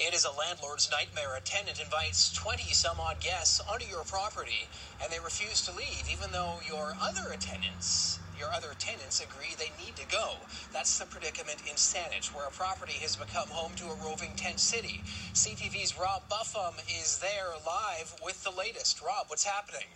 It is a landlord's nightmare. A tenant invites 20-some-odd guests onto your property, and they refuse to leave, even though your other tenants agree they need to go. That's the predicament in Saanich, where a property has become home to a roving tent city. CTV's Rob Buffum is there live with the latest. Rob, what's happening?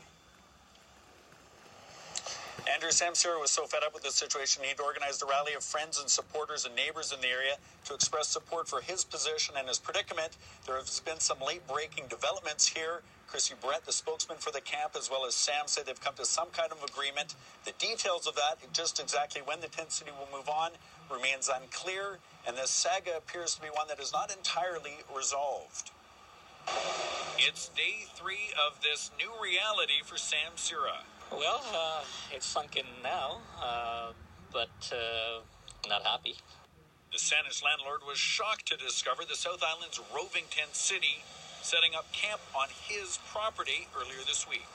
Andrew Samsira was so fed up with the situation, he'd organized a rally of friends and supporters and neighbors in the area to express support for his position and his predicament. There has been some late-breaking developments here. Chrissy Brett, the spokesman for the camp, as well as Sam, said they've come to some kind of agreement. The details of that, just exactly when the tent city will move on, remains unclear, and this saga appears to be one that is not entirely resolved. It's day 3 of this new reality for Samsira. Well, it's sunk in now, but not happy. The Saanich landlord was shocked to discover the South Island's roving tent city setting up camp on his property earlier this week.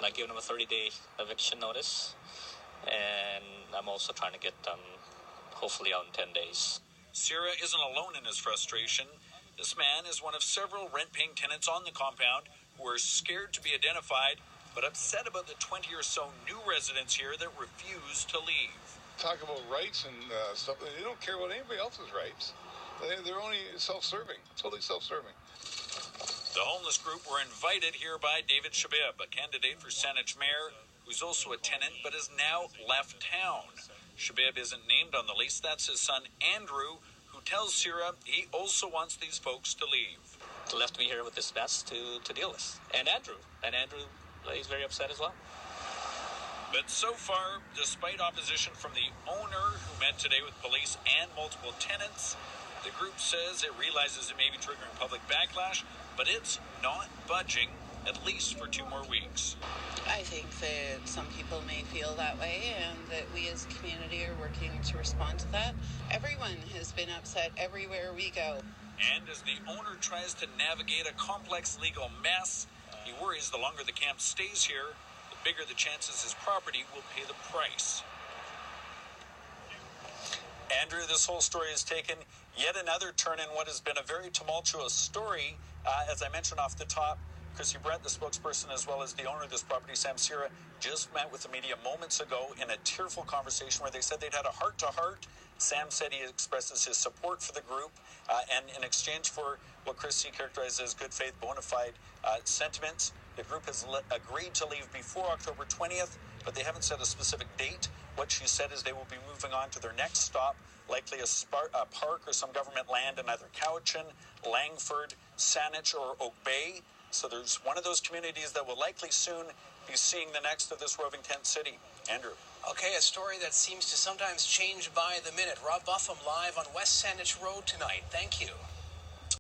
I've given him a 30-day eviction notice, and I'm also trying to get them hopefully out in 10 days. Sira isn't alone in his frustration. This man is one of several rent-paying tenants on the compound who are scared to be identified, but upset about the 20 or so new residents here that refuse to leave. Talk about rights and stuff. They don't care about anybody else's rights. They're only self-serving, totally self-serving. The homeless group were invited here by David Shabib, a candidate for Saanich mayor, who's also a tenant but has now left town. Shabib isn't named on the lease. That's his son, Andrew, who tells Sira he also wants these folks to leave. Left me here with this mess to deal with. And Andrew, he's very upset as well. But so far, despite opposition from the owner, who met today with police and multiple tenants, the group says it realizes it may be triggering public backlash, but it's not budging, at least for 2 more weeks. I think that some people may feel that way, and that we as a community are working to respond to that. Everyone has been upset everywhere we go. And as the owner tries to navigate a complex legal mess, he worries the longer the camp stays here, the bigger the chances his property will pay the price. Andrew, this whole story has taken yet another turn in what has been a very tumultuous story. As I mentioned off the top, Chrissy Brett, the spokesperson, as well as the owner of this property, Samsira, just met with the media moments ago in a tearful conversation where they said they'd had a heart-to-heart. Sam said he expresses his support for the group, and in exchange for what Chrissy characterized as good faith, bona fide sentiments, the group has agreed to leave before October 20th, but they haven't set a specific date. What she said is they will be moving on to their next stop, likely a park or some government land in either Cowichan, Langford, Saanich, or Oak Bay. So there's one of those communities that will likely soon be seeing the next of this roving tent city. Andrew. Okay, a story that seems to sometimes change by the minute. Rob Buffum live on West Saanich Road tonight. Thank you.